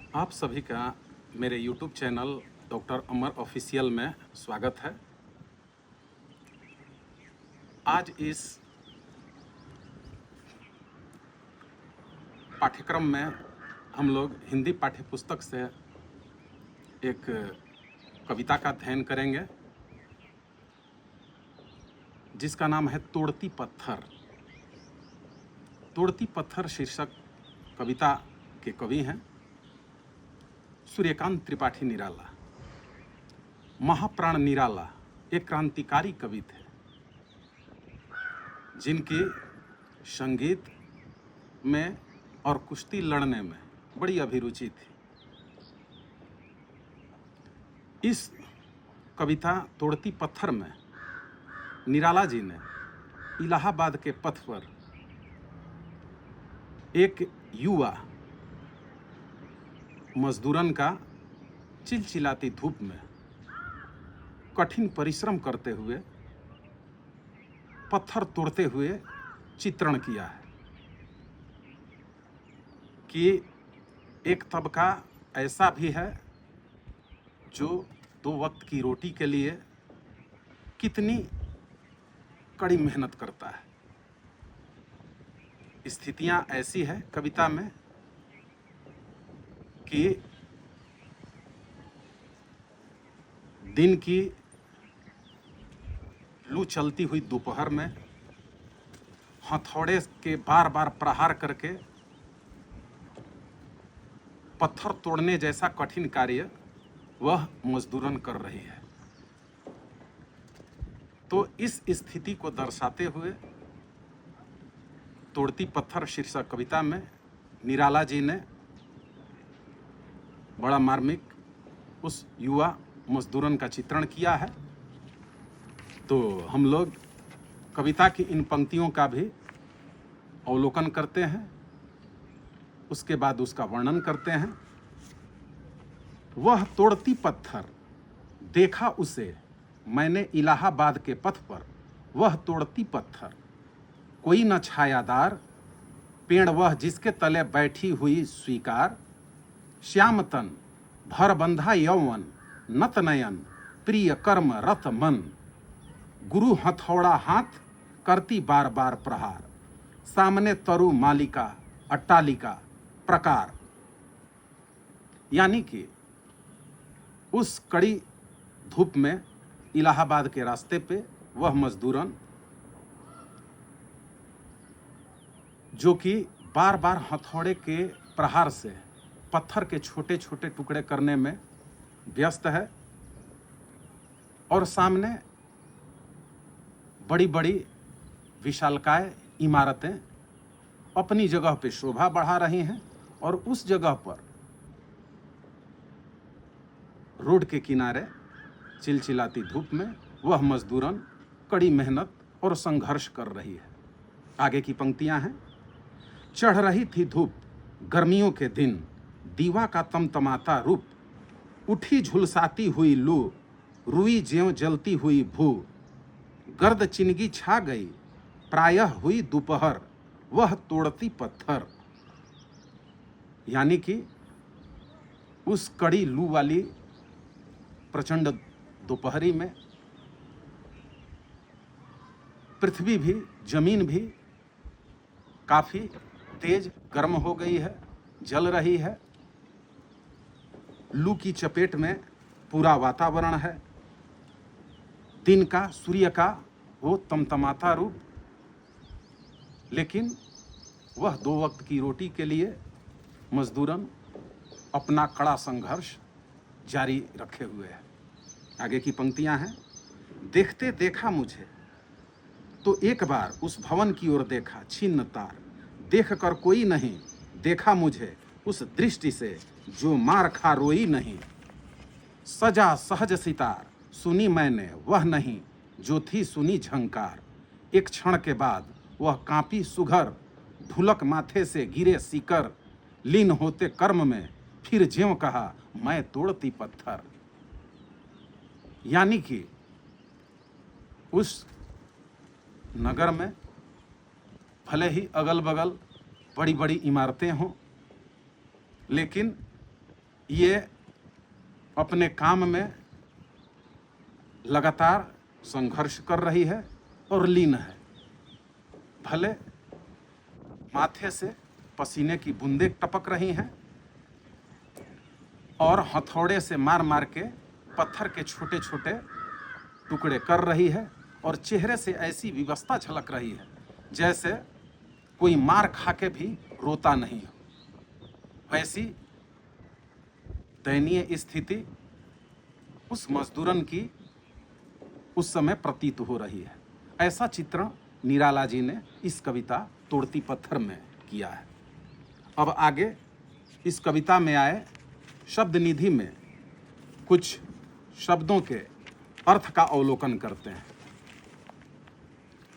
आप सभी का मेरे YouTube चैनल डॉक्टर अमर ऑफिशियल में स्वागत है। आज इस पाठ्यक्रम में हम लोग हिंदी पाठ्यपुस्तक से एक कविता का अध्ययन करेंगे जिसका नाम है तोड़ती पत्थर। तोड़ती पत्थर शीर्षक कविता के कवि हैं सूर्यकांत त्रिपाठी निराला। महाप्राण निराला एक क्रांतिकारी कवि थे जिनकी संगीत में और कुश्ती लड़ने में बड़ी अभिरुचि थी। इस कविता तोड़ती पत्थर में निराला जी ने इलाहाबाद के पथ पर एक युवा मजदूरन का चिलचिलाती धूप में कठिन परिश्रम करते हुए पत्थर तोड़ते हुए चित्रण किया है कि एक तबका ऐसा भी है जो 2 वक्त की रोटी के लिए कितनी कड़ी मेहनत करता है। स्थितियां ऐसी है कविता में कि दिन की लू चलती हुई दोपहर में हथौड़े के बार बार प्रहार करके पत्थर तोड़ने जैसा कठिन कार्य वह मजदूरन कर रही है। तो इस स्थिति को दर्शाते हुए तोड़ती पत्थर शीर्षक कविता में निराला जी ने बड़ा मार्मिक उस युवा मजदूरन का चित्रण किया है। तो हम लोग कविता की इन पंक्तियों का भी अवलोकन करते हैं, उसके बाद उसका वर्णन करते हैं। वह तोड़ती पत्थर देखा उसे मैंने इलाहाबाद के पथ पर, वह तोड़ती पत्थर कोई न छायादार पेड़ वह जिसके तले बैठी हुई स्वीकार, श्याम तन भर बंधा यौवन नत नयन प्रिय कर्म रत मन, गुरु हथौड़ा हाथ करती बार बार प्रहार, सामने तरु मालिका अट्टालिका प्रकार। यानी कि उस कड़ी धूप में इलाहाबाद के रास्ते पे वह मजदूरन जो कि बार बार हथौड़े के प्रहार से पत्थर के छोटे छोटे टुकड़े करने में व्यस्त है और सामने बड़ी बड़ी विशालकाय इमारतें अपनी जगह पे शोभा बढ़ा रही हैं और उस जगह पर रोड के किनारे चिलचिलाती धूप में वह मजदूरन कड़ी मेहनत और संघर्ष कर रही है। आगे की पंक्तियां हैं। चढ़ रही थी धूप गर्मियों के दिन, दीवा का तमतमाता रूप, उठी झुलसाती हुई लू, रुई ज्यों जलती हुई भू, गर्द चिनगी छा गई प्रायः हुई दोपहर, वह तोड़ती पत्थर। यानी कि उस कड़ी लू वाली प्रचंड दोपहरी में पृथ्वी भी, जमीन भी काफी तेज गर्म हो गई है, जल रही है। लू की चपेट में पूरा वातावरण है। दिन का, सूर्य का वो तमतमाता रूप, लेकिन वह 2 वक्त की रोटी के लिए मजदूरन अपना कड़ा संघर्ष जारी रखे हुए है। आगे की पंक्तियां हैं। देखते देखा मुझे तो एक बार उस भवन की ओर देखा छिन्न तार, देख कर कोई नहीं देखा मुझे उस दृष्टि से जो मार खा रोई नहीं, सजा सहज सितार सुनी मैंने वह नहीं जो थी सुनी झंकार, एक क्षण के बाद वह कांपी सुघर, ढुलक माथे से गिरे सीकर, लीन होते कर्म में फिर ज्यों कहा मैं तोड़ती पत्थर। यानी कि उस नगर में भले ही अगल बगल बड़ी बड़ी इमारतें हों, लेकिन ये अपने काम में लगातार संघर्ष कर रही है और लीन है। भले माथे से पसीने की बूंदें टपक रही हैं और हथौड़े से मार मार के पत्थर के छोटे छोटे टुकड़े कर रही है और चेहरे से ऐसी विवशता झलक रही है जैसे कोई मार खा के भी रोता नहीं हो। वैसी दयनीय स्थिति उस मजदूरन की उस समय प्रतीत हो रही है। ऐसा चित्रण निराला जी ने इस कविता तोड़ती पत्थर में किया है। अब आगे इस कविता में आए शब्द निधि में कुछ शब्दों के अर्थ का अवलोकन करते हैं।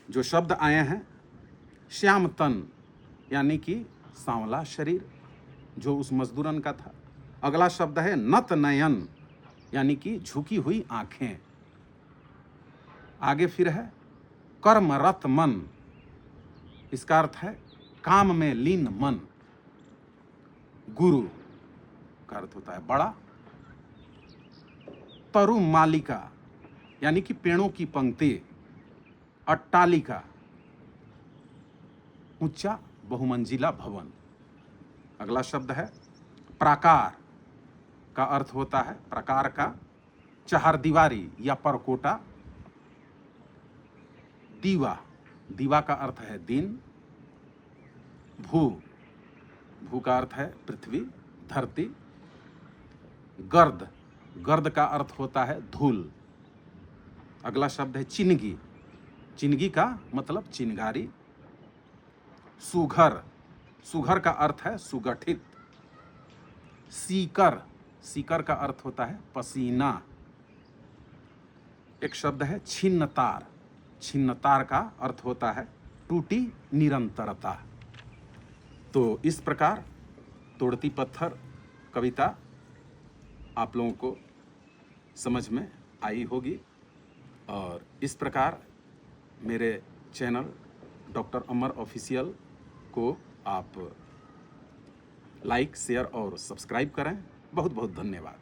जो शब्द आए हैं, श्याम तन यानी कि सांवला शरीर जो उस मजदूरन का था। अगला शब्द है नत नयन यानी कि झुकी हुई आंखें। आगे फिर है कर्मरत मन, इसका अर्थ है काम में लीन मन। गुरु का अर्थ होता है बड़ा। तरु मालिका यानी कि पेड़ों की पंक्ति। अट्टालिका ऊंचा बहुमंजिला भवन। अगला शब्द है प्राकार, का अर्थ होता है प्रकार का चहारदीवारी या परकोटा। दीवा, दीवा का अर्थ है दिन। भू, भू का अर्थ है पृथ्वी धरती। गर्द, गर्द का अर्थ होता है धूल। अगला शब्द है चिनगी, चिनगी का मतलब चिनगारी। सुघर, सुघर का अर्थ है सुगठित। सीकर, सीकर का अर्थ होता है पसीना। एक शब्द है छिन्नतार, छिन्नतार का अर्थ होता है टूटी निरंतरता। तो इस प्रकार तोड़ती पत्थर कविता आप लोगों को समझ में आई होगी। और इस प्रकार मेरे चैनल डॉक्टर अमर ऑफिशियल को आप लाइक, शेयर और सब्सक्राइब करें। बहुत बहुत धन्यवाद।